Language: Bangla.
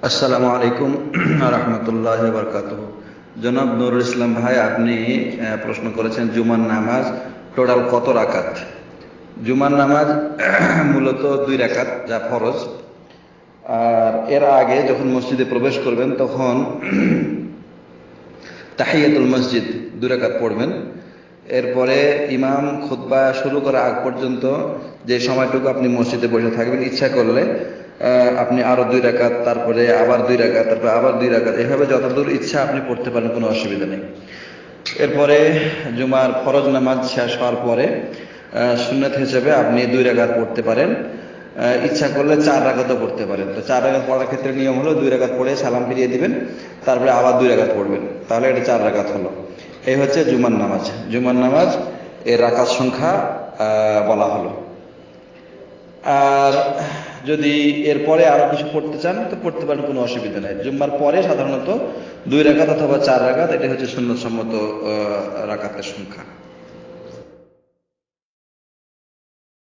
আসসালামু আলাইকুম রহমতুল্লাহ বারকাতুহু। জনাব নুরুল ইসলাম ভাই, আপনি প্রশ্ন করেছেন জুমার নামাজ টোটাল কত রাকাত। জুমার নামাজ মূলত 2 রাকাত, যা ফরজ। আর এর আগে যখন মসজিদে প্রবেশ করবেন তখন তাহিয়াতুল মসজিদ 2 রাকাত পড়বেন। এরপরে ইমাম খুতবা শুরু করার আগ পর্যন্ত যে সময়টুকু আপনি মসজিদে বসে থাকবেন, ইচ্ছা করলে আপনি আরো 2 রাকাত, তারপরে আবার 2 রাকাত, তারপরে আবার 2 রাকাত, এভাবে যতদূর ইচ্ছা আপনি পড়তে পারেন, কোনো অসুবিধা নেই। এরপরে জুমার ফরজ নামাজ শেষ হওয়ার পরে সুন্নাত হিসেবে আপনি 2 রাকাত পড়তে পারেন। ইচ্ছা করলে 4 রাকাতও পড়তে পারেন। তো 4 রাকাত পড়ার ক্ষেত্রে নিয়ম হলো 2 রাকাত পড়ে সালাম ফিরিয়ে দিবেন, তারপরে আবার 2 রাকাত পড়বেন, তাহলে এটা 4 রাকাত হলো। এই হচ্ছে জুমার নামাজ। জুমার নামাজ এর রাকাত সংখ্যা বলা হলো। আর যদি এরপরে আরো কিছু পড়তে চান তো পড়তে পারেন, কোনো অসুবিধা নেই। জুম্মার পরে সাধারণত 2 রাকাত অথবা 4 রাকাত, এটা হচ্ছে সুন্নত সম্মত রাকাতের সংখ্যা।